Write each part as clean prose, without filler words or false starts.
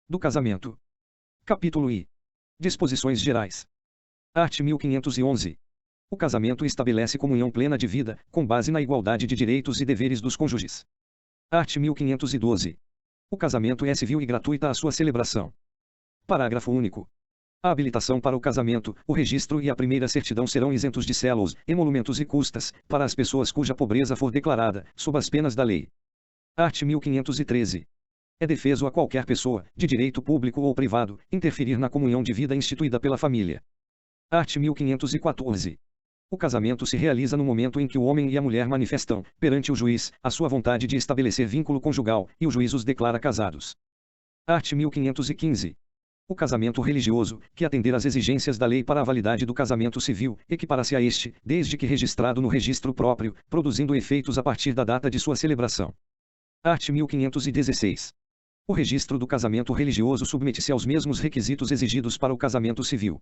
do casamento. Capítulo I. Disposições gerais. Art. 1511. O casamento estabelece comunhão plena de vida, com base na igualdade de direitos e deveres dos cônjuges. Art. 1512. O casamento é civil e gratuita a sua celebração. Parágrafo único. A habilitação para o casamento, o registro e a primeira certidão serão isentos de selos, emolumentos e custas, para as pessoas cuja pobreza for declarada, sob as penas da lei. Art. 1513. É defeso a qualquer pessoa, de direito público ou privado, interferir na comunhão de vida instituída pela família. Art. 1514. O casamento se realiza no momento em que o homem e a mulher manifestam, perante o juiz, a sua vontade de estabelecer vínculo conjugal, e o juiz os declara casados. Art. 1515. O casamento religioso, que atender às exigências da lei para a validade do casamento civil, equipara-se a este, desde que registrado no registro próprio, produzindo efeitos a partir da data de sua celebração. Art. 1516. O registro do casamento religioso submete-se aos mesmos requisitos exigidos para o casamento civil.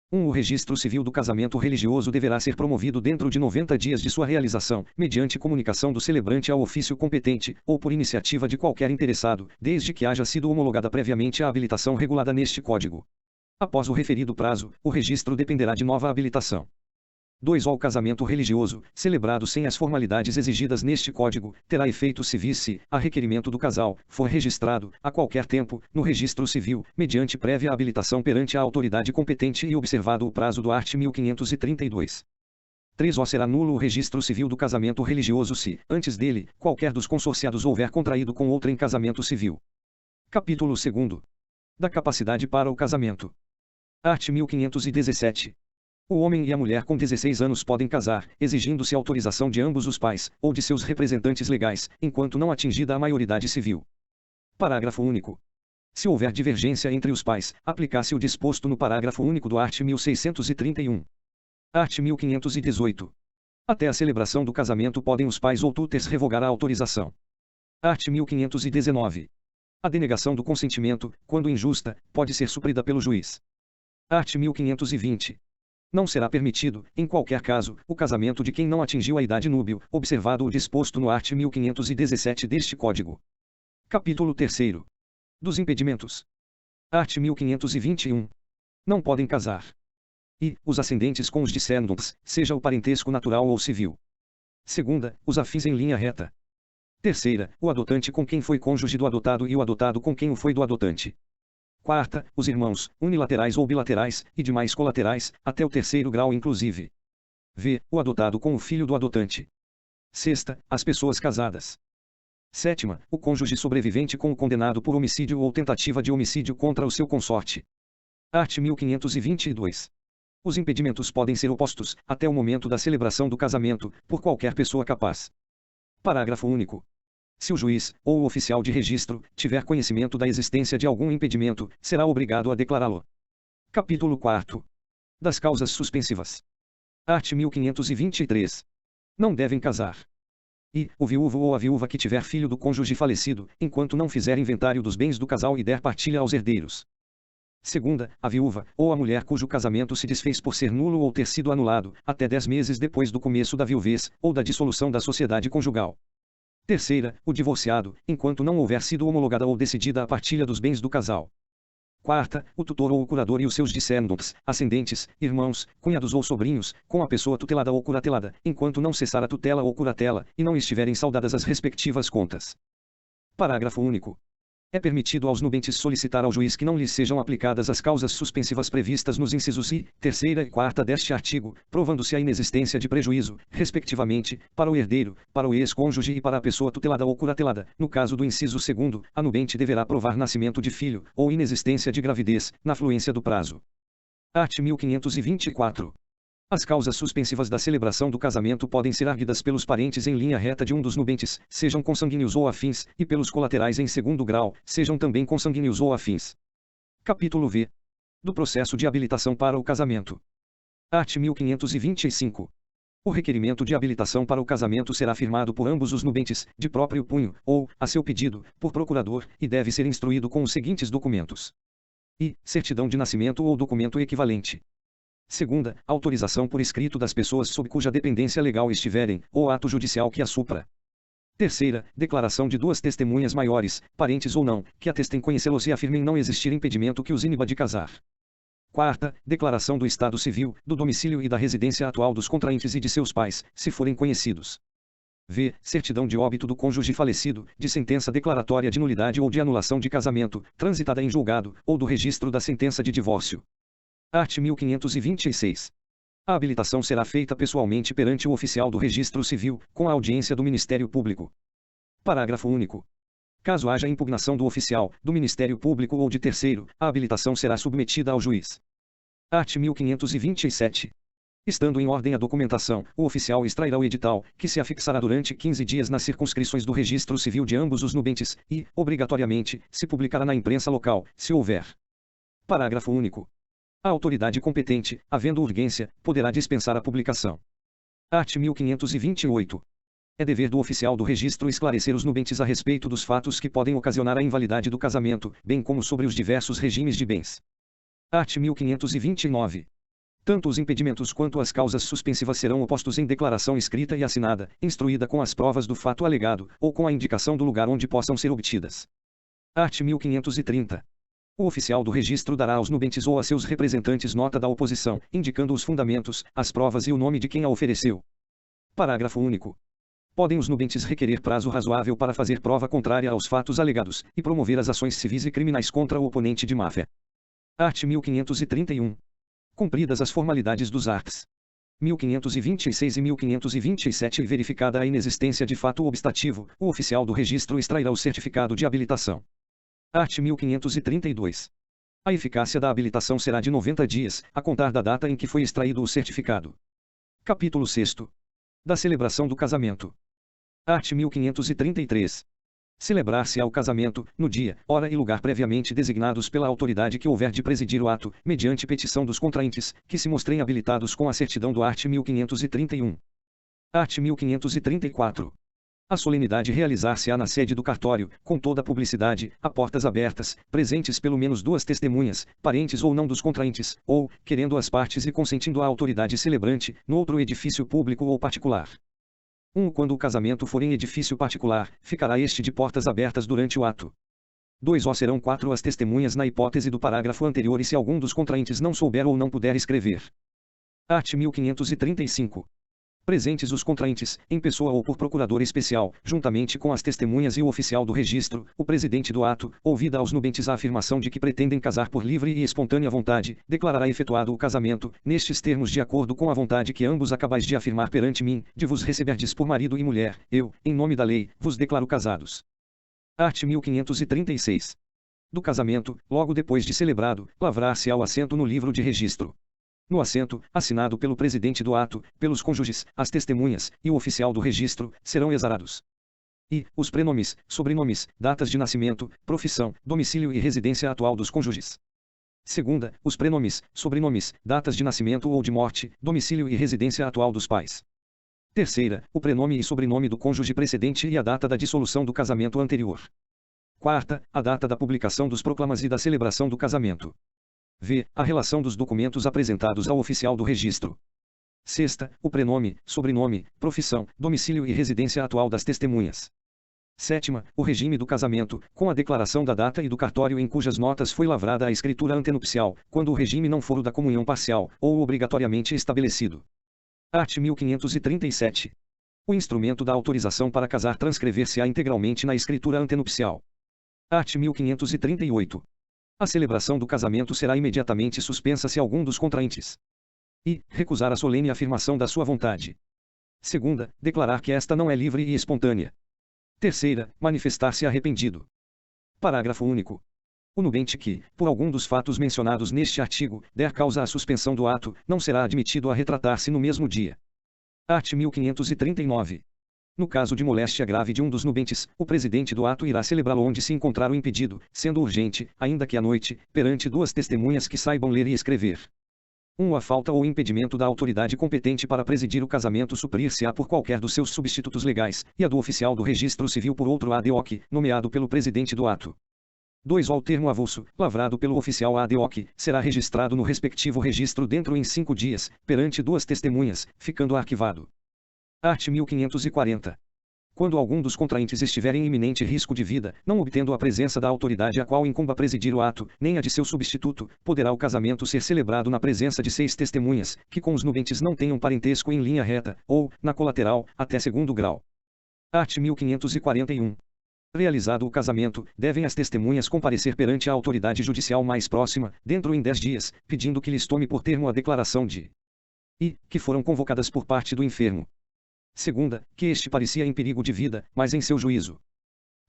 O registro civil do casamento religioso deverá ser promovido dentro de 90 dias de sua realização, mediante comunicação do celebrante ao ofício competente, ou por iniciativa de qualquer interessado, desde que haja sido homologada previamente a habilitação regulada neste Código. Após o referido prazo, o registro dependerá de nova habilitação. 2. O casamento religioso, celebrado sem as formalidades exigidas neste Código, terá efeitos civis se, a requerimento do casal, for registrado, a qualquer tempo, no registro civil, mediante prévia habilitação perante a autoridade competente e observado o prazo do art. 1532. 3. Será nulo o registro civil do casamento religioso se, antes dele, qualquer dos consorciados houver contraído com outrem casamento civil. Capítulo 2. Da capacidade para o casamento. Art. 1517. O homem e a mulher com 16 anos podem casar, exigindo-se autorização de ambos os pais, ou de seus representantes legais, enquanto não atingida a maioridade civil. Parágrafo único. Se houver divergência entre os pais, aplicar-se o disposto no parágrafo único do art. 1631. Art. 1518. Até a celebração do casamento podem os pais ou tutores revogar a autorização. Art. 1519. A denegação do consentimento, quando injusta, pode ser suprida pelo juiz. Art. 1520. Não será permitido, em qualquer caso, o casamento de quem não atingiu a idade núbil, observado o disposto no art. 1517 deste Código. Capítulo 3. Dos impedimentos. Art. 1521. Não podem casar. E, os ascendentes com os descendentes, seja o parentesco natural ou civil. 2. Os afins em linha reta. 3. O adotante com quem foi cônjuge do adotado e o adotado com quem o foi do adotante. 4. Os irmãos, unilaterais ou bilaterais, e demais colaterais, até o 3º grau inclusive. V. O adotado com o filho do adotante. 6. As pessoas casadas. 7. O cônjuge sobrevivente com o condenado por homicídio ou tentativa de homicídio contra o seu consorte. Art. 1522. Os impedimentos podem ser opostos, até o momento da celebração do casamento, por qualquer pessoa capaz. Parágrafo único. Se o juiz, ou o oficial de registro, tiver conhecimento da existência de algum impedimento, será obrigado a declará-lo. Capítulo 4. Das causas suspensivas. Art. 1523. Não devem casar. E, o viúvo ou a viúva que tiver filho do cônjuge falecido, enquanto não fizer inventário dos bens do casal e der partilha aos herdeiros. 2. A viúva, ou a mulher cujo casamento se desfez por ser nulo ou ter sido anulado, até 10 meses depois do começo da viuvez, ou da dissolução da sociedade conjugal. 3. O divorciado, enquanto não houver sido homologada ou decidida a partilha dos bens do casal. 4. O tutor ou o curador e os seus descendentes, ascendentes, irmãos, cunhados ou sobrinhos, com a pessoa tutelada ou curatelada, enquanto não cessar a tutela ou curatela, e não estiverem saldadas as respectivas contas. Parágrafo único. É permitido aos nubentes solicitar ao juiz que não lhes sejam aplicadas as causas suspensivas previstas nos incisos I, 3ª e 4ª deste artigo, provando-se a inexistência de prejuízo, respectivamente, para o herdeiro, para o ex-cônjuge e para a pessoa tutelada ou curatelada. No caso do inciso 2º, a nubente deverá provar nascimento de filho, ou inexistência de gravidez, na fluência do prazo. Art. 1524. As causas suspensivas da celebração do casamento podem ser arguidas pelos parentes em linha reta de um dos nubentes, sejam consanguíneos ou afins, e pelos colaterais em 2º grau, sejam também consanguíneos ou afins. Capítulo V. Do processo de habilitação para o casamento. Art. 1525. O requerimento de habilitação para o casamento será firmado por ambos os nubentes, de próprio punho, ou, a seu pedido, por procurador, e deve ser instruído com os seguintes documentos. I. Certidão de nascimento ou documento equivalente. 2. Autorização por escrito das pessoas sob cuja dependência legal estiverem, ou ato judicial que a supra. Terceira, declaração de duas testemunhas maiores, parentes ou não, que atestem conhecê-los e afirmem não existir impedimento que os iniba de casar. Quarta, declaração do estado civil, do domicílio e da residência atual dos contraentes e de seus pais, se forem conhecidos. V. Certidão de óbito do cônjuge falecido, de sentença declaratória de nulidade ou de anulação de casamento, transitada em julgado, ou do registro da sentença de divórcio. Art. 1526. A habilitação será feita pessoalmente perante o oficial do Registro Civil, com a audiência do Ministério Público. Parágrafo único. Caso haja impugnação do oficial, do Ministério Público ou de terceiro, a habilitação será submetida ao juiz. Art. 1527. Estando em ordem a documentação, o oficial extrairá o edital, que se afixará durante 15 dias nas circunscrições do Registro Civil de ambos os nubentes, e, obrigatoriamente, se publicará na imprensa local, se houver. Parágrafo único. A autoridade competente, havendo urgência, poderá dispensar a publicação. Art. 1528. É dever do oficial do registro esclarecer os nubentes a respeito dos fatos que podem ocasionar a invalidade do casamento, bem como sobre os diversos regimes de bens. Art. 1529. Tanto os impedimentos quanto as causas suspensivas serão opostos em declaração escrita e assinada, instruída com as provas do fato alegado, ou com a indicação do lugar onde possam ser obtidas. Art. 1530. O oficial do registro dará aos nubentes ou a seus representantes nota da oposição, indicando os fundamentos, as provas e o nome de quem a ofereceu. Parágrafo único. Podem os nubentes requerer prazo razoável para fazer prova contrária aos fatos alegados, e promover as ações civis e criminais contra o oponente de má-fé. Art. 1531. Cumpridas as formalidades dos arts. 1526 e 1527 e verificada a inexistência de fato obstativo, o oficial do registro extrairá o certificado de habilitação. Art. 1532. A eficácia da habilitação será de 90 dias, a contar da data em que foi extraído o certificado. Capítulo 6. Da celebração do casamento. Art. 1533. Celebrar-se-á o casamento, no dia, hora e lugar previamente designados pela autoridade que houver de presidir o ato, mediante petição dos contraentes, que se mostrem habilitados com a certidão do art. 1531. Art. 1534. A solenidade realizar-se-á na sede do cartório, com toda a publicidade, a portas abertas, presentes pelo menos duas testemunhas, parentes ou não dos contraentes, ou, querendo as partes e consentindo a autoridade celebrante, no outro edifício público ou particular. Quando o casamento for em edifício particular, ficará este de portas abertas durante o ato. 2. Serão 4 as testemunhas na hipótese do parágrafo anterior e se algum dos contraentes não souber ou não puder escrever. Art. 1535. Presentes os contraentes, em pessoa ou por procurador especial, juntamente com as testemunhas e o oficial do registro, o presidente do ato, ouvida aos nubentes a afirmação de que pretendem casar por livre e espontânea vontade, declarará efetuado o casamento, nestes termos de acordo com a vontade que ambos acabais de afirmar perante mim, de vos receberdes por marido e mulher, eu, em nome da lei, vos declaro casados. Art. 1536. Do casamento, logo depois de celebrado, lavrar-se-á o assento no livro de registro. No assento, assinado pelo presidente do ato, pelos cônjuges, as testemunhas, e o oficial do registro, serão exarados. E, os prenomes, sobrenomes, datas de nascimento, profissão, domicílio e residência atual dos cônjuges. Segunda, os prenomes, sobrenomes, datas de nascimento ou de morte, domicílio e residência atual dos pais. Terceira, o prenome e sobrenome do cônjuge precedente e a data da dissolução do casamento anterior. Quarta, a data da publicação dos proclamas e da celebração do casamento. V. A relação dos documentos apresentados ao oficial do registro. Sexta, o prenome, sobrenome, profissão, domicílio e residência atual das testemunhas. Sétima, o regime do casamento, com a declaração da data e do cartório em cujas notas foi lavrada a escritura antenupcial, quando o regime não for o da comunhão parcial, ou obrigatoriamente estabelecido. Art. 1537. O instrumento da autorização para casar transcrever-se-á integralmente na escritura antenupcial. Art. 1538. A celebração do casamento será imediatamente suspensa se algum dos contraentes I. Recusar a solene afirmação da sua vontade. Segunda, declarar que esta não é livre e espontânea. Terceira, manifestar-se arrependido. Parágrafo único. O nubente que, por algum dos fatos mencionados neste artigo, der causa à suspensão do ato, não será admitido a retratar-se no mesmo dia. Art. 1539. No caso de moléstia grave de um dos nubentes, o presidente do ato irá celebrá-lo onde se encontrar o impedido, sendo urgente, ainda que à noite, perante duas testemunhas que saibam ler e escrever. A falta ou impedimento da autoridade competente para presidir o casamento suprir-se-á por qualquer dos seus substitutos legais, e a do oficial do registro civil por outro ad hoc, nomeado pelo presidente do ato. 2. Ao termo avulso, lavrado pelo oficial ad hoc, será registrado no respectivo registro dentro em 5 dias, perante duas testemunhas, ficando arquivado. Art. 1540. Quando algum dos contraentes estiver em iminente risco de vida, não obtendo a presença da autoridade a qual incumba presidir o ato, nem a de seu substituto, poderá o casamento ser celebrado na presença de 6 testemunhas, que com os nubentes não tenham parentesco em linha reta, ou, na colateral, até segundo grau. Art. 1541. Realizado o casamento, devem as testemunhas comparecer perante a autoridade judicial mais próxima, dentro em 10 dias, pedindo que lhes tome por termo a declaração de I, que foram convocadas por parte do enfermo. Segunda, que este parecia em perigo de vida, mas em seu juízo.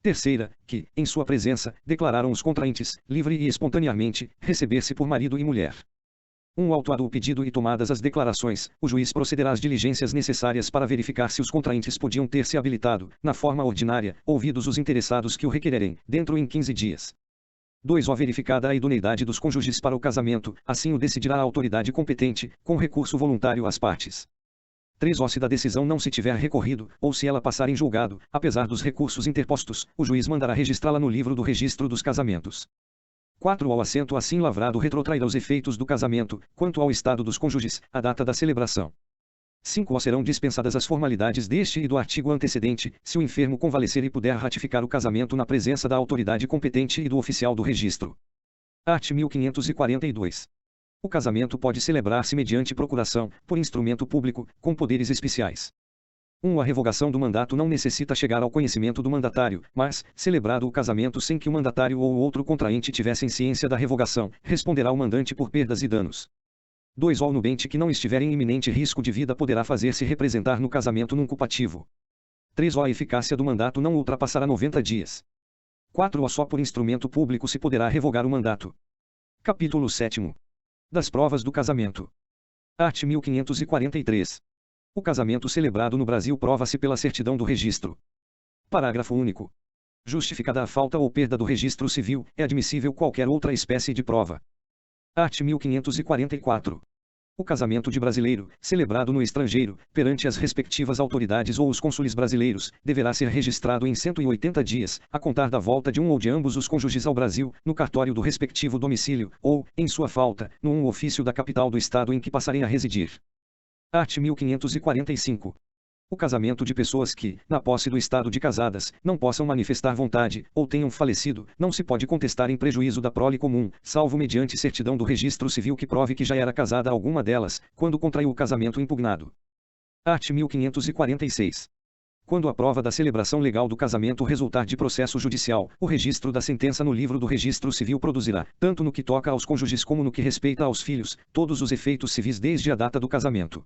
Terceira, que, em sua presença, declararam os contraentes, livre e espontaneamente, receber-se por marido e mulher. Autuado o pedido e tomadas as declarações, o juiz procederá às diligências necessárias para verificar se os contraentes podiam ter se habilitado, na forma ordinária, ouvidos os interessados que o requererem, dentro em 15 dias. 2. Verificada a idoneidade dos cônjuges para o casamento, assim o decidirá a autoridade competente, com recurso voluntário às partes. 3. Se da decisão não se tiver recorrido, ou se ela passar em julgado, apesar dos recursos interpostos, o juiz mandará registrá-la no livro do registro dos casamentos. 4. Ao assento assim lavrado retrotrairá os efeitos do casamento, quanto ao estado dos cônjuges, a data da celebração. 5. Serão dispensadas as formalidades deste e do artigo antecedente, se o enfermo convalescer e puder ratificar o casamento na presença da autoridade competente e do oficial do registro. Art. 1542. O casamento pode celebrar-se mediante procuração, por instrumento público, com poderes especiais. A revogação do mandato não necessita chegar ao conhecimento do mandatário, mas, celebrado o casamento sem que o mandatário ou outro contraente tivessem ciência da revogação, responderá o mandante por perdas e danos. 2. O nubente que não estiver em iminente risco de vida poderá fazer-se representar no casamento num culpativo. 3. A eficácia do mandato não ultrapassará 90 dias. 4. Só por instrumento público se poderá revogar o mandato. Capítulo 7. Das provas do casamento. Art. 1543. O casamento celebrado no Brasil prova-se pela certidão do registro. Parágrafo único. Justificada a falta ou perda do registro civil, é admissível qualquer outra espécie de prova. Art. 1544. O casamento de brasileiro, celebrado no estrangeiro, perante as respectivas autoridades ou os cônsules brasileiros, deverá ser registrado em 180 dias, a contar da volta de um ou de ambos os cônjuges ao Brasil, no cartório do respectivo domicílio, ou, em sua falta, no ofício da capital do estado em que passarem a residir. Art. 1545. O casamento de pessoas que, na posse do estado de casadas, não possam manifestar vontade, ou tenham falecido, não se pode contestar em prejuízo da prole comum, salvo mediante certidão do registro civil que prove que já era casada alguma delas, quando contraiu o casamento impugnado. Art. 1546. Quando a prova da celebração legal do casamento resultar de processo judicial, o registro da sentença no livro do registro civil produzirá, tanto no que toca aos cônjuges como no que respeita aos filhos, todos os efeitos civis desde a data do casamento.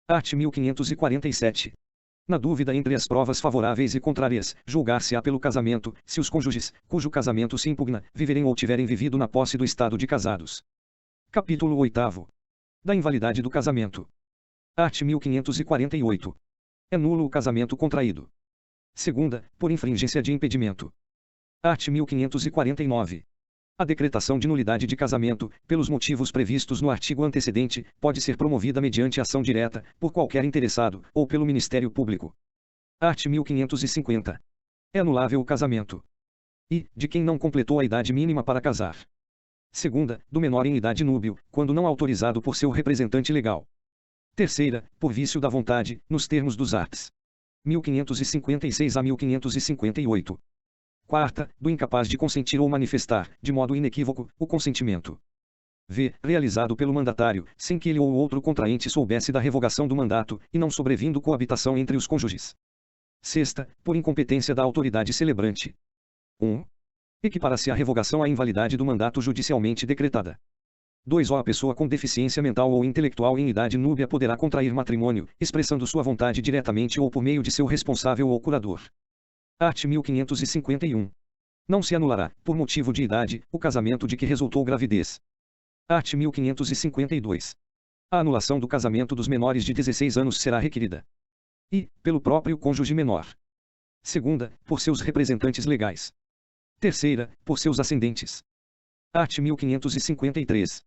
Art. 1547. Na dúvida entre as provas favoráveis e contrárias, julgar-se-á pelo casamento, se os cônjuges, cujo casamento se impugna, viverem ou tiverem vivido na posse do estado de casados. Capítulo 8. Da invalidade do casamento. Art. 1548. É nulo o casamento contraído. Segunda, por infringência de impedimento. Art. 1549. A decretação de nulidade de casamento, pelos motivos previstos no artigo antecedente, pode ser promovida mediante ação direta, por qualquer interessado, ou pelo Ministério Público. Art. 1550. É anulável o casamento. I. De quem não completou a idade mínima para casar. Segunda, do menor em idade núbil, quando não autorizado por seu representante legal. Terceira, por vício da vontade, nos termos dos arts. 1556 a 1558. Quarta, do incapaz de consentir ou manifestar, de modo inequívoco, o consentimento. V. Realizado pelo mandatário, sem que ele ou outro contraente soubesse da revogação do mandato, e não sobrevindo coabitação entre os cônjuges. Sexta, por incompetência da autoridade celebrante. 1. Equipara-se a revogação à invalidade do mandato judicialmente decretada. 2. A pessoa com deficiência mental ou intelectual em idade núbia poderá contrair matrimônio, expressando sua vontade diretamente ou por meio de seu responsável ou curador. Art. 1551. Não se anulará, por motivo de idade, o casamento de que resultou gravidez. Art. 1552. A anulação do casamento dos menores de 16 anos será requerida. I. Pelo próprio cônjuge menor. Segunda, por seus representantes legais. Terceira, por seus ascendentes. Art. 1553.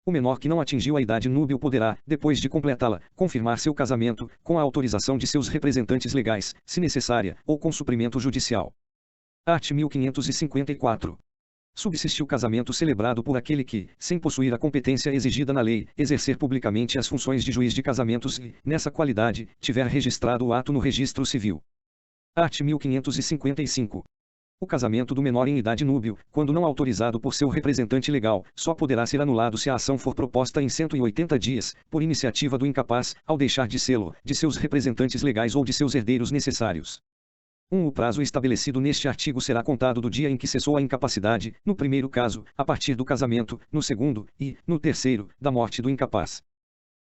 O menor que não atingiu a idade núbil poderá, depois de completá-la, confirmar seu casamento, com a autorização de seus representantes legais, se necessária, ou com suprimento judicial. Art. 1554. Subsiste o casamento celebrado por aquele que, sem possuir a competência exigida na lei, exercer publicamente as funções de juiz de casamentos e, nessa qualidade, tiver registrado o ato no registro civil. Art. 1555. O casamento do menor em idade núbil, quando não autorizado por seu representante legal, só poderá ser anulado se a ação for proposta em 180 dias, por iniciativa do incapaz, ao deixar de sê-lo, de seus representantes legais ou de seus herdeiros necessários. O prazo estabelecido neste artigo será contado do dia em que cessou a incapacidade, no primeiro caso, a partir do casamento, no segundo, e, no terceiro, da morte do incapaz.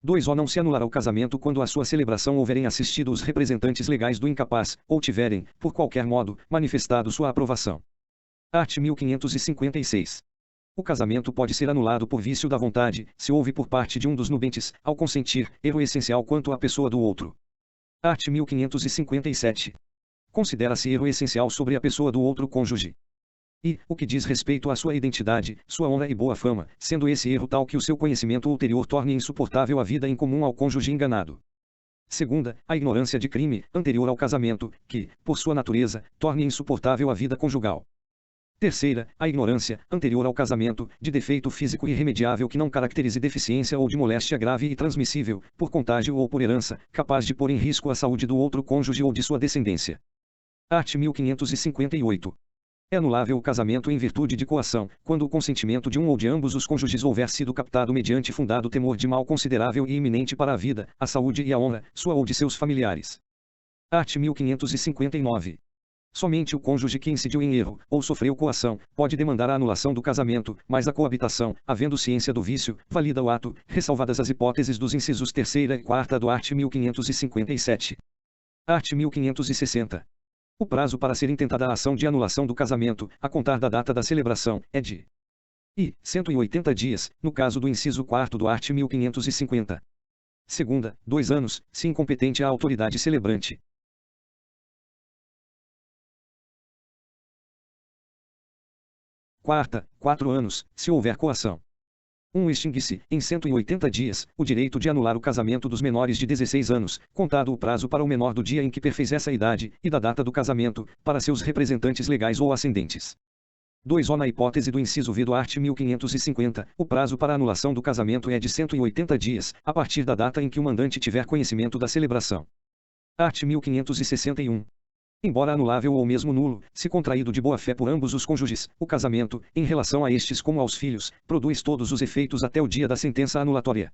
2. Não se anulará o casamento quando a sua celebração houverem assistido os representantes legais do incapaz, ou tiverem, por qualquer modo, manifestado sua aprovação. Art. 1556. O casamento pode ser anulado por vício da vontade, se houve por parte de um dos nubentes, ao consentir, erro essencial quanto à pessoa do outro. Art. 1557. Considera-se erro essencial sobre a pessoa do outro cônjuge. E, o que diz respeito à sua identidade, sua honra e boa fama, sendo esse erro tal que o seu conhecimento ulterior torne insuportável a vida em comum ao cônjuge enganado. Segunda, a ignorância de crime, anterior ao casamento, que, por sua natureza, torne insuportável a vida conjugal. Terceira, a ignorância, anterior ao casamento, de defeito físico irremediável que não caracterize deficiência ou de moléstia grave e transmissível, por contágio ou por herança, capaz de pôr em risco a saúde do outro cônjuge ou de sua descendência. Art. 1558. É anulável o casamento em virtude de coação, quando o consentimento de um ou de ambos os cônjuges houver sido captado mediante fundado temor de mal considerável e iminente para a vida, a saúde e a honra, sua ou de seus familiares. Art. 1559. Somente o cônjuge que incidiu em erro, ou sofreu coação, pode demandar a anulação do casamento, mas a coabitação, havendo ciência do vício, valida o ato, ressalvadas as hipóteses dos incisos 3ª e 4ª do art. 1557. Art. 1560. O prazo para ser intentada a ação de anulação do casamento, a contar da data da celebração, é de 180 dias, no caso do inciso 4º do art. 1550. Segunda, 2 anos, se incompetente a autoridade celebrante. Quarta, 4 anos, se houver coação. Extingue-se, em 180 dias, o direito de anular o casamento dos menores de 16 anos, contado o prazo para o menor do dia em que perfez essa idade, e da data do casamento, para seus representantes legais ou ascendentes. 2. Na hipótese do inciso V do art. 1550, o prazo para anulação do casamento é de 180 dias, a partir da data em que o mandante tiver conhecimento da celebração. Art. 1561. Embora anulável ou mesmo nulo, se contraído de boa-fé por ambos os cônjuges, o casamento, em relação a estes como aos filhos, produz todos os efeitos até o dia da sentença anulatória.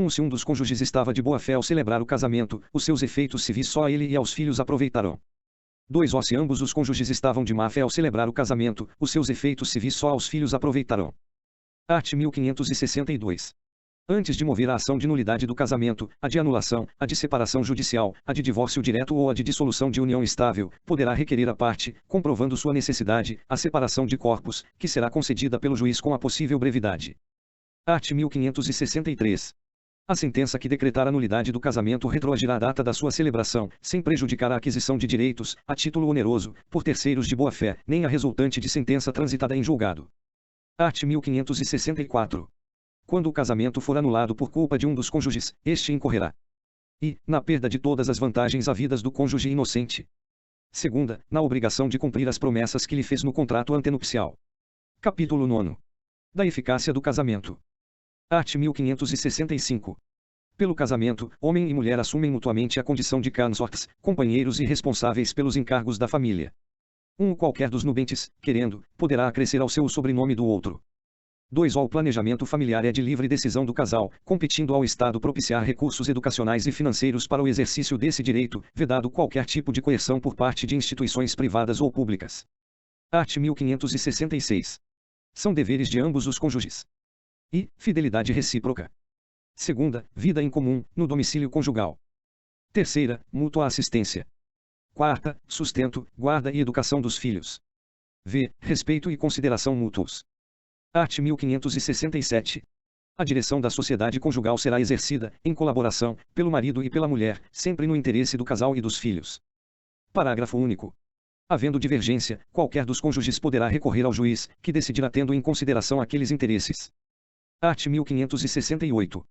Se um dos cônjuges estava de boa-fé ao celebrar o casamento, os seus efeitos civis só a ele e aos filhos aproveitarão. 2. Se ambos os cônjuges estavam de má-fé ao celebrar o casamento, os seus efeitos civis só aos filhos aproveitarão. Art. 1562. Antes de mover a ação de nulidade do casamento, a de anulação, a de separação judicial, a de divórcio direto ou a de dissolução de união estável, poderá requerer a parte, comprovando sua necessidade, a separação de corpos, que será concedida pelo juiz com a possível brevidade. Art. 1563. A sentença que decretar a nulidade do casamento retroagirá a data da sua celebração, sem prejudicar a aquisição de direitos, a título oneroso, por terceiros de boa-fé, nem a resultante de sentença transitada em julgado. Art. 1564. Quando o casamento for anulado por culpa de um dos cônjuges, este incorrerá na perda de todas as vantagens havidas do cônjuge inocente. Segunda, na obrigação de cumprir as promessas que lhe fez no contrato antenupcial. Capítulo 9. Da eficácia do casamento. Art. 1565. Pelo casamento, homem e mulher assumem mutuamente a condição de consortes, companheiros e responsáveis pelos encargos da família. Qualquer dos nubentes, querendo, poderá acrescer ao seu o sobrenome do outro. 2. O planejamento familiar é de livre decisão do casal, competindo ao Estado propiciar recursos educacionais e financeiros para o exercício desse direito, vedado qualquer tipo de coerção por parte de instituições privadas ou públicas. Art. 1566. São deveres de ambos os cônjuges. Fidelidade recíproca. Segunda, vida em comum, no domicílio conjugal. Terceira, mútua assistência. Quarta, sustento, guarda e educação dos filhos. Respeito e consideração mútuos. Art. 1567. A direção da sociedade conjugal será exercida, em colaboração, pelo marido e pela mulher, sempre no interesse do casal e dos filhos. Parágrafo único. Havendo divergência, qualquer dos cônjuges poderá recorrer ao juiz, que decidirá tendo em consideração aqueles interesses. Art. 1568.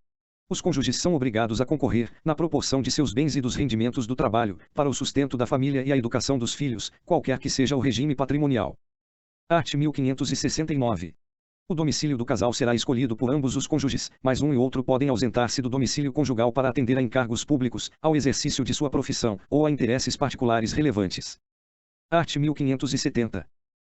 Os cônjuges são obrigados a concorrer, na proporção de seus bens e dos rendimentos do trabalho, para o sustento da família e a educação dos filhos, qualquer que seja o regime patrimonial. Art. 1569. O domicílio do casal será escolhido por ambos os cônjuges, mas um e outro podem ausentar-se do domicílio conjugal para atender a encargos públicos, ao exercício de sua profissão, ou a interesses particulares relevantes. Art. 1570.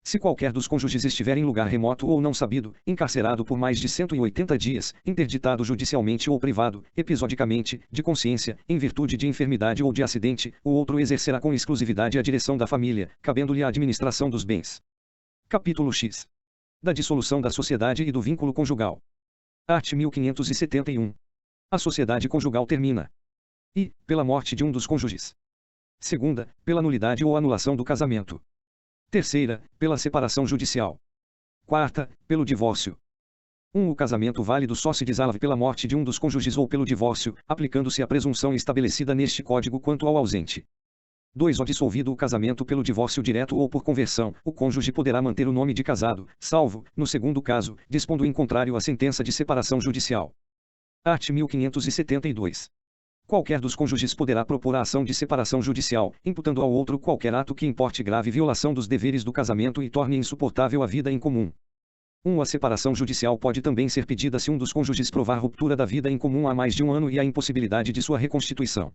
Se qualquer dos cônjuges estiver em lugar remoto ou não sabido, encarcerado por mais de 180 dias, interditado judicialmente ou privado, episodicamente, de consciência, em virtude de enfermidade ou de acidente, o outro exercerá com exclusividade a direção da família, cabendo-lhe a administração dos bens. Capítulo X. Da dissolução da sociedade e do vínculo conjugal. Art. 1571. A sociedade conjugal termina. I. Pela morte de um dos cônjuges. Segunda, pela nulidade ou anulação do casamento. Terceira, pela separação judicial. Quarta, pelo divórcio. O casamento válido só se dissolve pela morte de um dos cônjuges ou pelo divórcio, aplicando-se a presunção estabelecida neste Código quanto ao ausente. 2. O dissolvido o casamento pelo divórcio direto ou por conversão, o cônjuge poderá manter o nome de casado, salvo, no segundo caso, dispondo em contrário a sentença de separação judicial. Art. 1572. Qualquer dos cônjuges poderá propor a ação de separação judicial, imputando ao outro qualquer ato que importe grave violação dos deveres do casamento e torne insuportável a vida em comum. A separação judicial pode também ser pedida se um dos cônjuges provar ruptura da vida em comum há mais de um ano e a impossibilidade de sua reconstituição.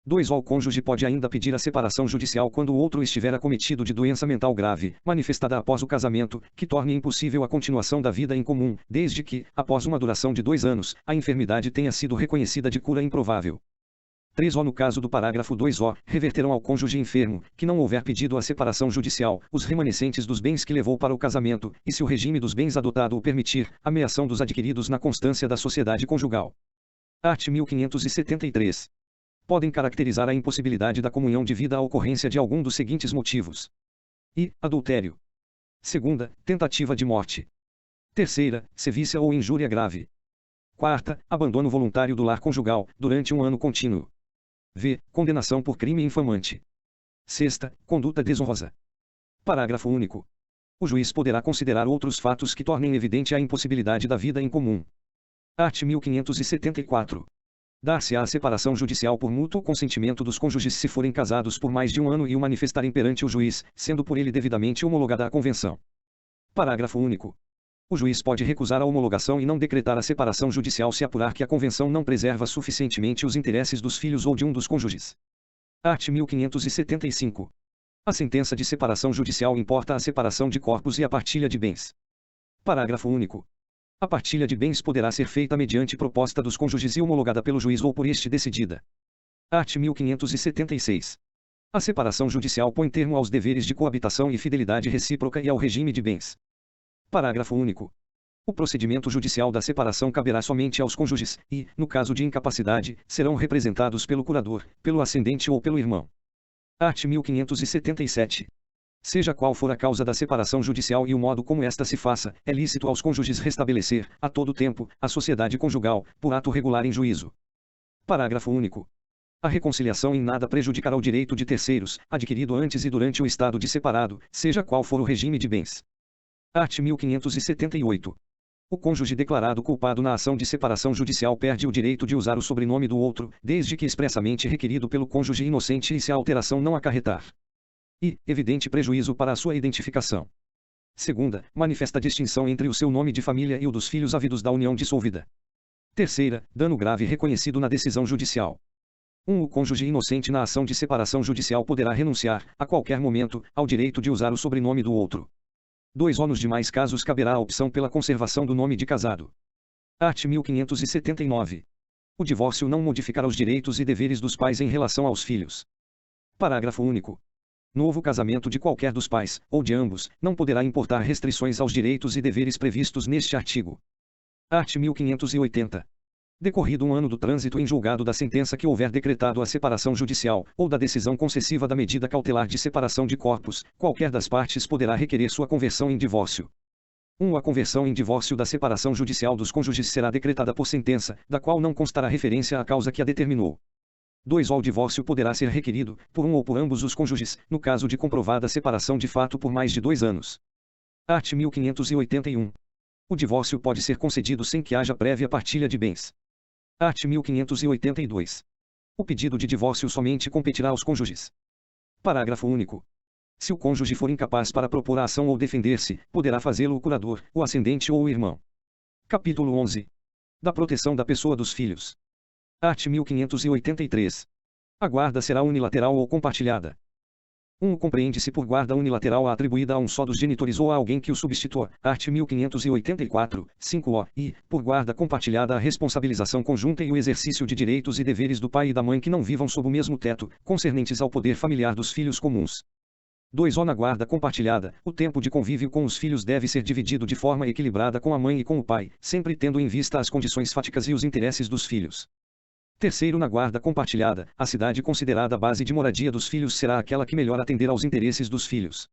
2. O cônjuge pode ainda pedir a separação judicial quando o outro estiver acometido de doença mental grave, manifestada após o casamento, que torne impossível a continuação da vida em comum, desde que, após uma duração de 2 anos, a enfermidade tenha sido reconhecida de cura improvável. 3. No caso do parágrafo 2 reverterão ao cônjuge enfermo, que não houver pedido a separação judicial, os remanescentes dos bens que levou para o casamento, e se o regime dos bens adotado o permitir, a meação dos adquiridos na constância da sociedade conjugal. Art. 1573. Podem caracterizar a impossibilidade da comunhão de vida a ocorrência de algum dos seguintes motivos. I. Adultério. Segunda, tentativa de morte. Terceira, sevícia ou injúria grave. Quarta, abandono voluntário do lar conjugal, durante um ano contínuo. V. Condenação por crime infamante. Sexta, conduta desonrosa. Parágrafo único. O juiz poderá considerar outros fatos que tornem evidente a impossibilidade da vida em comum. Art. 1574. Dar-se-á a separação judicial por mútuo consentimento dos cônjuges se forem casados por mais de um ano e o manifestarem perante o juiz, sendo por ele devidamente homologada a convenção. Parágrafo único. O juiz pode recusar a homologação e não decretar a separação judicial se apurar que a convenção não preserva suficientemente os interesses dos filhos ou de um dos cônjuges. Art. 1575. A sentença de separação judicial importa a separação de corpos e a partilha de bens. Parágrafo único. A partilha de bens poderá ser feita mediante proposta dos cônjuges e homologada pelo juiz ou por este decidida. Art. 1576. A separação judicial põe termo aos deveres de coabitação e fidelidade recíproca e ao regime de bens. Parágrafo único. O procedimento judicial da separação caberá somente aos cônjuges, e, no caso de incapacidade, serão representados pelo curador, pelo ascendente ou pelo irmão. Art. 1577. Seja qual for a causa da separação judicial e o modo como esta se faça, é lícito aos cônjuges restabelecer, a todo tempo, a sociedade conjugal, por ato regular em juízo. Parágrafo único. A reconciliação em nada prejudicará o direito de terceiros, adquirido antes e durante o estado de separado, seja qual for o regime de bens. Art. 1578. O cônjuge declarado culpado na ação de separação judicial perde o direito de usar o sobrenome do outro, desde que expressamente requerido pelo cônjuge inocente e se a alteração não acarretar I. Evidente prejuízo para a sua identificação. Segunda, manifesta distinção entre o seu nome de família e o dos filhos havidos da união dissolvida. Terceira, dano grave reconhecido na decisão judicial. O cônjuge inocente na ação de separação judicial poderá renunciar, a qualquer momento, ao direito de usar o sobrenome do outro. 2. Nos demais casos caberá a opção pela conservação do nome de casado. Art. 1579. O divórcio não modificará os direitos e deveres dos pais em relação aos filhos. Parágrafo único. Novo casamento de qualquer dos pais, ou de ambos, não poderá importar restrições aos direitos e deveres previstos neste artigo. Art. 1580. Decorrido um ano do trânsito em julgado da sentença que houver decretado a separação judicial, ou da decisão concessiva da medida cautelar de separação de corpos, qualquer das partes poderá requerer sua conversão em divórcio. A conversão em divórcio da separação judicial dos cônjuges será decretada por sentença, da qual não constará referência à causa que a determinou. 2. O divórcio poderá ser requerido, por um ou por ambos os cônjuges, no caso de comprovada separação de fato por mais de 2 anos. Art. 1581. O divórcio pode ser concedido sem que haja prévia partilha de bens. Art. 1582. O pedido de divórcio somente competirá aos cônjuges. Parágrafo único. Se o cônjuge for incapaz para propor a ação ou defender-se, poderá fazê-lo o curador, o ascendente ou o irmão. Capítulo 11. Da proteção da pessoa dos filhos. Art. 1583. A guarda será unilateral ou compartilhada. 1. Compreende-se por guarda unilateral a atribuída a um só dos genitores ou a alguém que o substitua. Art. 1584, 5 e, por guarda compartilhada a responsabilização conjunta e o exercício de direitos e deveres do pai e da mãe que não vivam sob o mesmo teto, concernentes ao poder familiar dos filhos comuns. 2. Na guarda compartilhada, o tempo de convívio com os filhos deve ser dividido de forma equilibrada com a mãe e com o pai, sempre tendo em vista as condições fáticas e os interesses dos filhos. 3. Na guarda compartilhada, a cidade considerada base de moradia dos filhos será aquela que melhor atender aos interesses dos filhos.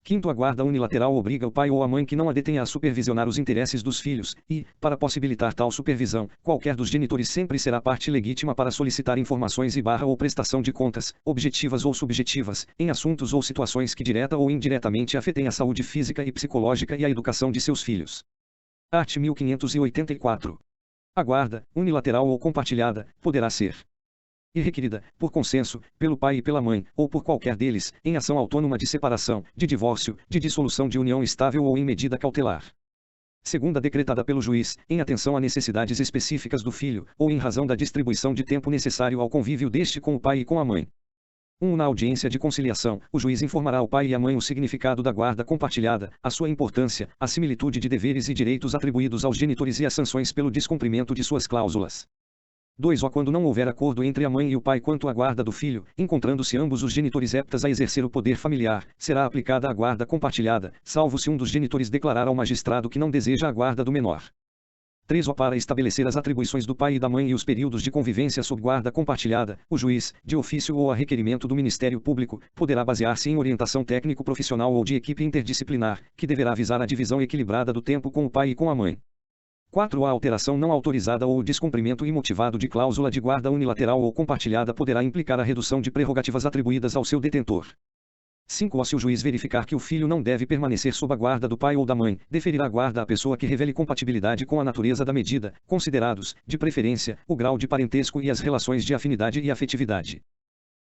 5. A guarda unilateral obriga o pai ou a mãe que não a detenha a supervisionar os interesses dos filhos, e, para possibilitar tal supervisão, qualquer dos genitores sempre será parte legítima para solicitar informações ou prestação de contas, objetivas ou subjetivas, em assuntos ou situações que direta ou indiretamente afetem a saúde física e psicológica e a educação de seus filhos. Art. 1584. A guarda, unilateral ou compartilhada, poderá ser e requerida, por consenso, pelo pai e pela mãe, ou por qualquer deles, em ação autônoma de separação, de divórcio, de dissolução de união estável ou em medida cautelar. Segunda, decretada pelo juiz, em atenção a necessidades específicas do filho, ou em razão da distribuição de tempo necessário ao convívio deste com o pai e com a mãe. 1. Na audiência de conciliação, o juiz informará ao pai e à mãe o significado da guarda compartilhada, a sua importância, a similitude de deveres e direitos atribuídos aos genitores e as sanções pelo descumprimento de suas cláusulas. 2. Quando não houver acordo entre a mãe e o pai quanto à guarda do filho, encontrando-se ambos os genitores aptos a exercer o poder familiar, será aplicada a guarda compartilhada, salvo se um dos genitores declarar ao magistrado que não deseja a guarda do menor. 3. Para estabelecer as atribuições do pai e da mãe e os períodos de convivência sob guarda compartilhada, o juiz, de ofício ou a requerimento do Ministério Público, poderá basear-se em orientação técnico-profissional ou de equipe interdisciplinar, que deverá visar a divisão equilibrada do tempo com o pai e com a mãe. 4. A alteração não autorizada ou o descumprimento imotivado de cláusula de guarda unilateral ou compartilhada poderá implicar a redução de prerrogativas atribuídas ao seu detentor. 5. Se o juiz verificar que o filho não deve permanecer sob a guarda do pai ou da mãe, deferirá a guarda à pessoa que revele compatibilidade com a natureza da medida, considerados, de preferência, o grau de parentesco e as relações de afinidade e afetividade.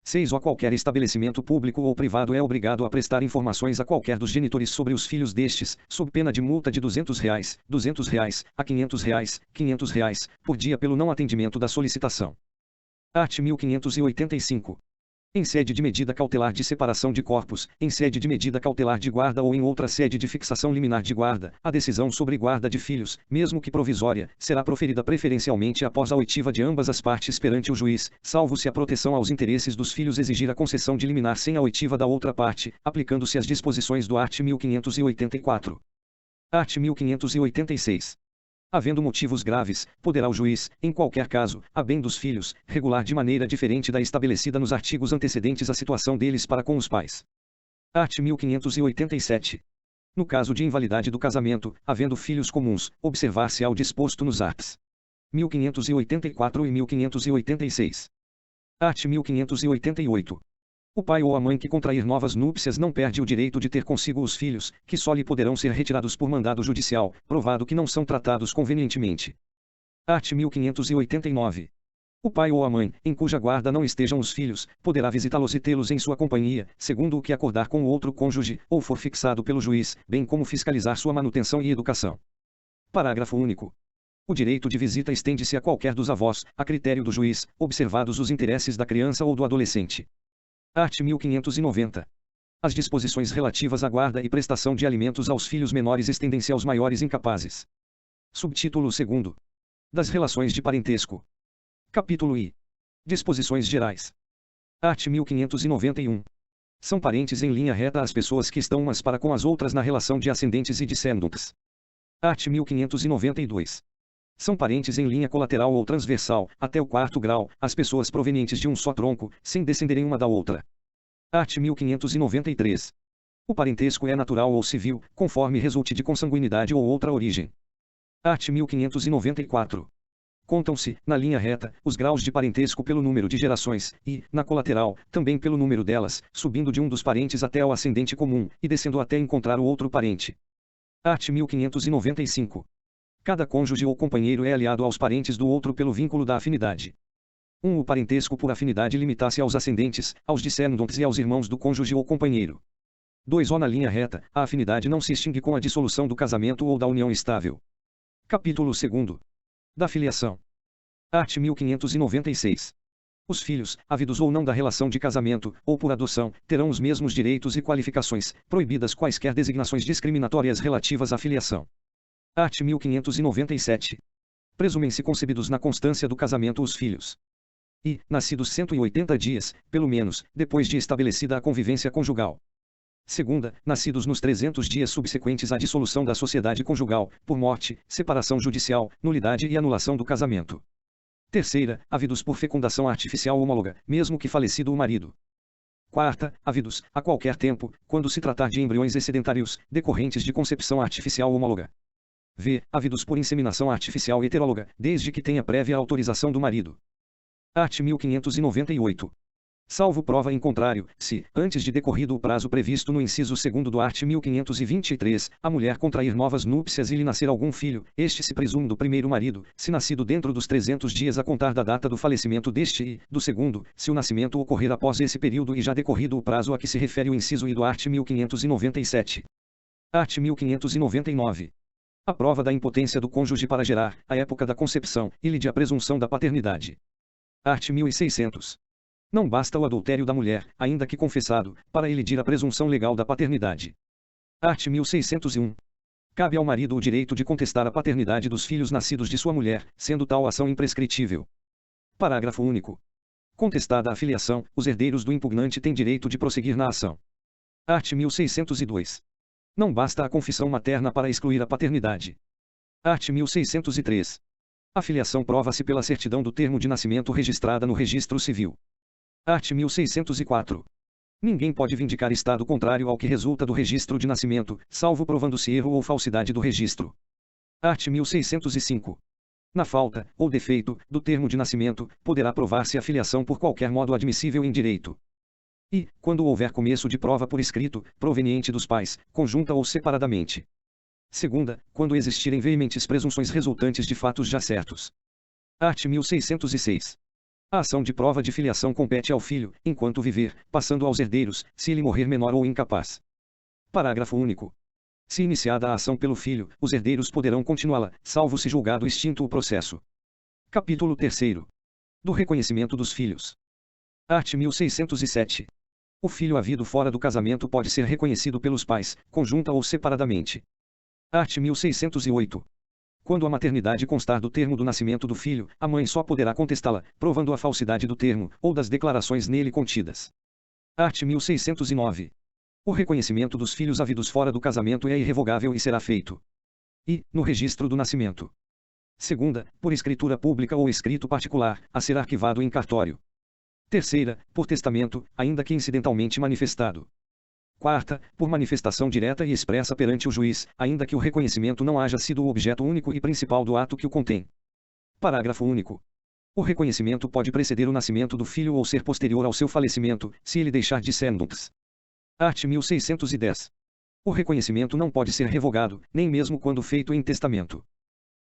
6. Qualquer estabelecimento público ou privado é obrigado a prestar informações a qualquer dos genitores sobre os filhos destes, sob pena de multa de R$200, R$200 a R$500, R$500 por dia pelo não atendimento da solicitação. Art. 1585. Em sede de medida cautelar de separação de corpos, em sede de medida cautelar de guarda ou em outra sede de fixação liminar de guarda, a decisão sobre guarda de filhos, mesmo que provisória, será proferida preferencialmente após a oitiva de ambas as partes perante o juiz, salvo se a proteção aos interesses dos filhos exigir a concessão de liminar sem a oitiva da outra parte, aplicando-se as disposições do art. 1584. Art. 1586. Havendo motivos graves, poderá o juiz, em qualquer caso, a bem dos filhos, regular de maneira diferente da estabelecida nos artigos antecedentes a situação deles para com os pais. Art. 1587. No caso de invalidade do casamento, havendo filhos comuns, observar-se-á o disposto nos arts. 1584 e 1586. Art. 1588. O pai ou a mãe que contrair novas núpcias não perde o direito de ter consigo os filhos, que só lhe poderão ser retirados por mandado judicial, provado que não são tratados convenientemente. Art. 1589. O pai ou a mãe, em cuja guarda não estejam os filhos, poderá visitá-los e tê-los em sua companhia, segundo o que acordar com o outro cônjuge, ou for fixado pelo juiz, bem como fiscalizar sua manutenção e educação. Parágrafo único. O direito de visita estende-se a qualquer dos avós, a critério do juiz, observados os interesses da criança ou do adolescente. Art. 1590. As disposições relativas à guarda e prestação de alimentos aos filhos menores estendem-se aos maiores incapazes. Subtítulo 2. Das relações de parentesco. Capítulo I. Disposições gerais. Art. 1591. São parentes em linha reta as pessoas que estão umas para com as outras na relação de ascendentes e descendentes. Art. 1592. São parentes em linha colateral ou transversal, até o 4º grau, as pessoas provenientes de um só tronco, sem descenderem uma da outra. Art. 1593. O parentesco é natural ou civil, conforme resulte de consanguinidade ou outra origem. Art. 1594. Contam-se, na linha reta, os graus de parentesco pelo número de gerações, e, na colateral, também pelo número delas, subindo de um dos parentes até ao ascendente comum, e descendo até encontrar o outro parente. Art. 1595. Cada cônjuge ou companheiro é aliado aos parentes do outro pelo vínculo da afinidade. 1. O parentesco por afinidade limita-se aos ascendentes, aos descendentes e aos irmãos do cônjuge ou companheiro. 2. Na linha reta, a afinidade não se extingue com a dissolução do casamento ou da união estável. Capítulo 2. Da filiação. Art. 1596. Os filhos, havidos ou não da relação de casamento, ou por adoção, terão os mesmos direitos e qualificações, proibidas quaisquer designações discriminatórias relativas à filiação. Art. 1597. Presumem-se concebidos na constância do casamento os filhos. E, nascidos 180 dias, pelo menos, depois de estabelecida a convivência conjugal. Segunda, nascidos nos 300 dias subsequentes à dissolução da sociedade conjugal, por morte, separação judicial, nulidade e anulação do casamento. Terceira, havidos por fecundação artificial homóloga, mesmo que falecido o marido. Quarta, havidos, a qualquer tempo, quando se tratar de embriões excedentários, decorrentes de concepção artificial homóloga. V. Havidos por inseminação artificial heteróloga, desde que tenha prévia autorização do marido. Art. 1598. Salvo prova em contrário, se, antes de decorrido o prazo previsto no inciso 2º do art. 1523, a mulher contrair novas núpcias e lhe nascer algum filho, este se presume do primeiro marido, se nascido dentro dos 300 dias a contar da data do falecimento deste e, do segundo, se o nascimento ocorrer após esse período e já decorrido o prazo a que se refere o inciso I do art. 1597. Art. 1599. A prova da impotência do cônjuge para gerar, à época da concepção, e lhe de a presunção da paternidade. Art. 1600. Não basta o adultério da mulher, ainda que confessado, para elidir a presunção legal da paternidade. Art. 1601. Cabe ao marido o direito de contestar a paternidade dos filhos nascidos de sua mulher, sendo tal ação imprescritível. Parágrafo único. Contestada a filiação, os herdeiros do impugnante têm direito de prosseguir na ação. Art. 1602. Não basta a confissão materna para excluir a paternidade. Art. 1603. A filiação prova-se pela certidão do termo de nascimento registrada no registro civil. Art. 1604. Ninguém pode vindicar estado contrário ao que resulta do registro de nascimento, salvo provando-se erro ou falsidade do registro. Art. 1605. Na falta, ou defeito, do termo de nascimento, poderá provar-se a filiação por qualquer modo admissível em direito. E, quando houver começo de prova por escrito, proveniente dos pais, conjunta ou separadamente. Segunda, quando existirem veementes presunções resultantes de fatos já certos. Art. 1606. A ação de prova de filiação compete ao filho, enquanto viver, passando aos herdeiros, se ele morrer menor ou incapaz. Parágrafo único. Se iniciada a ação pelo filho, os herdeiros poderão continuá-la, salvo se julgado extinto o processo. Capítulo 3. Do reconhecimento dos filhos. Art. 1607. O filho havido fora do casamento pode ser reconhecido pelos pais, conjunta ou separadamente. Art. 1608. Quando a maternidade constar do termo do nascimento do filho, a mãe só poderá contestá-la, provando a falsidade do termo, ou das declarações nele contidas. Art. 1609. O reconhecimento dos filhos havidos fora do casamento é irrevogável e será feito. E, no registro do nascimento. Segunda, por escritura pública ou escrito particular, a ser arquivado em cartório. Terceira, por testamento, ainda que incidentalmente manifestado. Quarta, por manifestação direta e expressa perante o juiz, ainda que o reconhecimento não haja sido o objeto único e principal do ato que o contém. Parágrafo único. O reconhecimento pode preceder o nascimento do filho ou ser posterior ao seu falecimento, se ele deixar descendentes. Art. 1610. O reconhecimento não pode ser revogado, nem mesmo quando feito em testamento.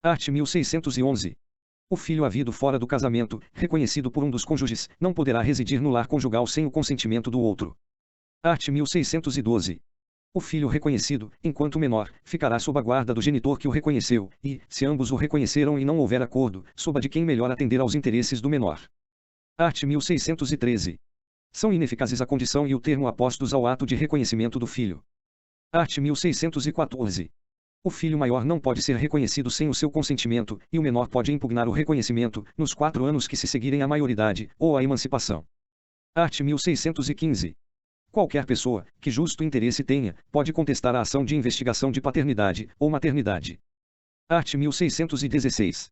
Art. 1611. O filho havido fora do casamento, reconhecido por um dos cônjuges, não poderá residir no lar conjugal sem o consentimento do outro. Art. 1612. O filho reconhecido, enquanto menor, ficará sob a guarda do genitor que o reconheceu, e, se ambos o reconheceram e não houver acordo, sob a de quem melhor atender aos interesses do menor. Art. 1613. São ineficazes a condição e o termo apostos ao ato de reconhecimento do filho. Art. 1614. O filho maior não pode ser reconhecido sem o seu consentimento, e o menor pode impugnar o reconhecimento, nos 4 anos que se seguirem à maioridade, ou à emancipação. Art. 1615. Qualquer pessoa, que justo interesse tenha, pode contestar a ação de investigação de paternidade, ou maternidade. Art. 1616.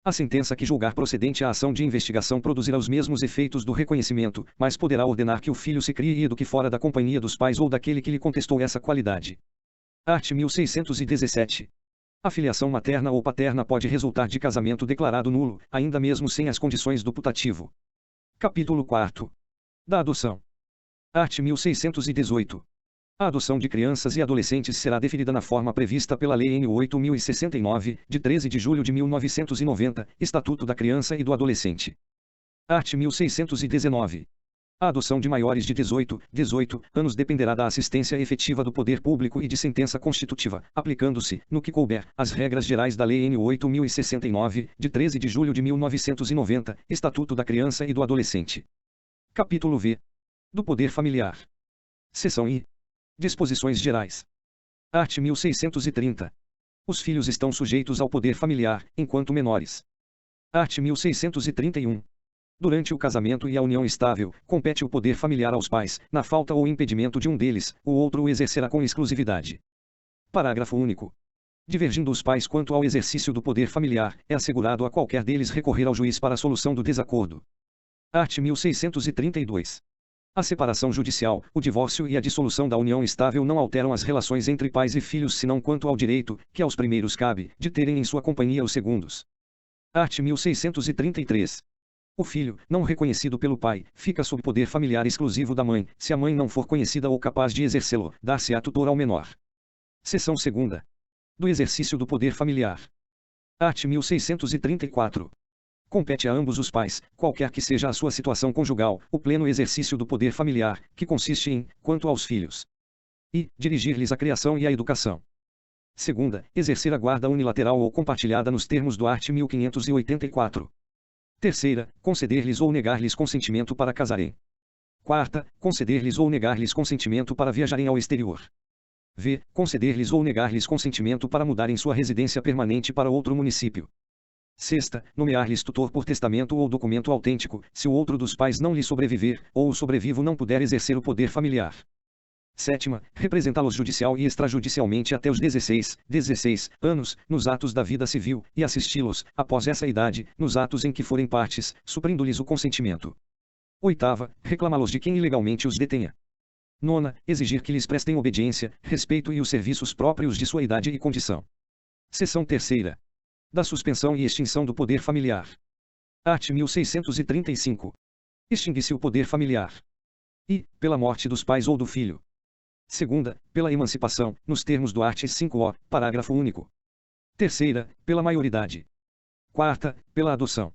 A sentença que julgar procedente a ação de investigação produzirá os mesmos efeitos do reconhecimento, mas poderá ordenar que o filho se crie e eduque fora da companhia dos pais ou daquele que lhe contestou essa qualidade. Art. 1617. A filiação materna ou paterna pode resultar de casamento declarado nulo, ainda mesmo sem as condições do putativo. Capítulo 4. Da adoção. Art. 1618. A adoção de crianças e adolescentes será deferida na forma prevista pela Lei N. 8069, de 13 de julho de 1990, Estatuto da Criança e do Adolescente. Art. 1619. A adoção de maiores de 18 anos dependerá da assistência efetiva do poder público e de sentença constitutiva, aplicando-se, no que couber, as regras gerais da Lei N. 8.069, de 13 de julho de 1990, Estatuto da Criança e do Adolescente. Capítulo V. Do Poder Familiar. Seção I. Disposições Gerais. Art. 1630. Os filhos estão sujeitos ao poder familiar, enquanto menores. Art. 1631. Durante o casamento e a união estável, compete o poder familiar aos pais, na falta ou impedimento de um deles, o outro o exercerá com exclusividade. Parágrafo único. Divergindo os pais quanto ao exercício do poder familiar, é assegurado a qualquer deles recorrer ao juiz para a solução do desacordo. Art. 1632. A separação judicial, o divórcio e a dissolução da união estável não alteram as relações entre pais e filhos senão quanto ao direito, que aos primeiros cabe, de terem em sua companhia os segundos. Art. 1633. O filho, não reconhecido pelo pai, fica sob poder familiar exclusivo da mãe, se a mãe não for conhecida ou capaz de exercê-lo, dar-se-á tutor ao menor. Seção 2ª. Do exercício do poder familiar. Art. 1634. Compete a ambos os pais, qualquer que seja a sua situação conjugal, o pleno exercício do poder familiar, que consiste em, quanto aos filhos, e dirigir-lhes a criação e a educação. Segunda, exercer a guarda unilateral ou compartilhada nos termos do art. 1584. Terceira, conceder-lhes ou negar-lhes consentimento para casarem. Quarta, conceder-lhes ou negar-lhes consentimento para viajarem ao exterior. V. Conceder-lhes ou negar-lhes consentimento para mudarem sua residência permanente para outro município. Sexta, nomear-lhes tutor por testamento ou documento autêntico, se o outro dos pais não lhe sobreviver, ou o sobrevivo não puder exercer o poder familiar. Sétima, representá-los judicial e extrajudicialmente até os 16 anos, nos atos da vida civil, e assisti-los, após essa idade, nos atos em que forem partes, suprindo-lhes o consentimento. Oitava, reclamá-los de quem ilegalmente os detenha. Nona, exigir que lhes prestem obediência, respeito e os serviços próprios de sua idade e condição. Seção 3ª. Da suspensão e extinção do poder familiar. Art. 1635. Extingue-se o poder familiar. I. Pela morte dos pais ou do filho. Segunda, pela emancipação, nos termos do art. 5o, parágrafo único. Terceira, pela maioridade. Quarta, pela adoção.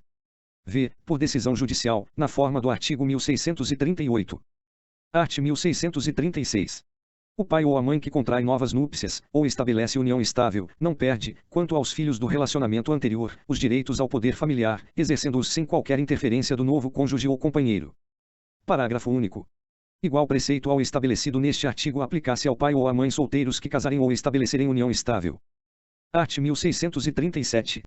V. Por decisão judicial, na forma do artigo 1638. Art. 1636. O pai ou a mãe que contrai novas núpcias, ou estabelece união estável, não perde, quanto aos filhos do relacionamento anterior, os direitos ao poder familiar, exercendo-os sem qualquer interferência do novo cônjuge ou companheiro. Parágrafo único. Igual preceito ao estabelecido neste artigo aplicar-se ao pai ou à mãe solteiros que casarem ou estabelecerem união estável. Art. 1637.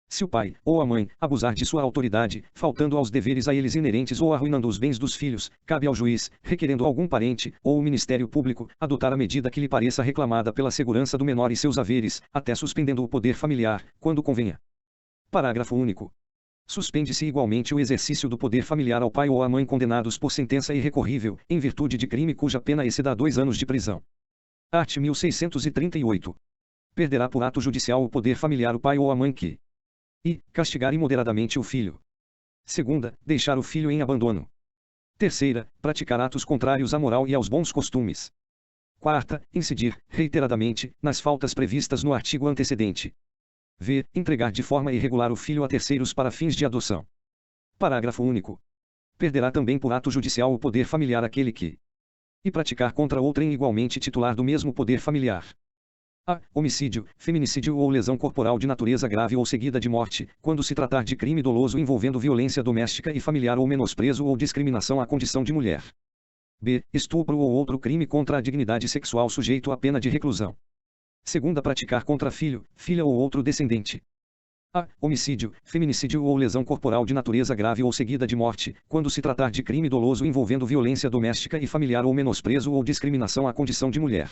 Se o pai, ou a mãe, abusar de sua autoridade, faltando aos deveres a eles inerentes ou arruinando os bens dos filhos, cabe ao juiz, requerendo algum parente, ou o Ministério Público, adotar a medida que lhe pareça reclamada pela segurança do menor e seus haveres, até suspendendo o poder familiar, quando convenha. Parágrafo único. Suspende-se igualmente o exercício do poder familiar ao pai ou à mãe condenados por sentença irrecorrível, em virtude de crime cuja pena exceda 2 anos de prisão. Art. 1638. Perderá por ato judicial o poder familiar o pai ou a mãe que I. Castigar imoderadamente o filho. Segunda, deixar o filho em abandono. Terceira, praticar atos contrários à moral e aos bons costumes. Quarta, incidir, reiteradamente, nas faltas previstas no artigo antecedente. V. Entregar de forma irregular o filho a terceiros para fins de adoção. Parágrafo único. Perderá também por ato judicial o poder familiar aquele que I. Praticar contra outrem igualmente titular do mesmo poder familiar. A. Homicídio, feminicídio ou lesão corporal de natureza grave ou seguida de morte, quando se tratar de crime doloso envolvendo violência doméstica e familiar ou menosprezo ou discriminação à condição de mulher. B. Estupro ou outro crime contra a dignidade sexual sujeito à pena de reclusão. Segunda, praticar contra filho, filha ou outro descendente. A. Homicídio, feminicídio ou lesão corporal de natureza grave ou seguida de morte, quando se tratar de crime doloso envolvendo violência doméstica e familiar ou menosprezo ou discriminação à condição de mulher.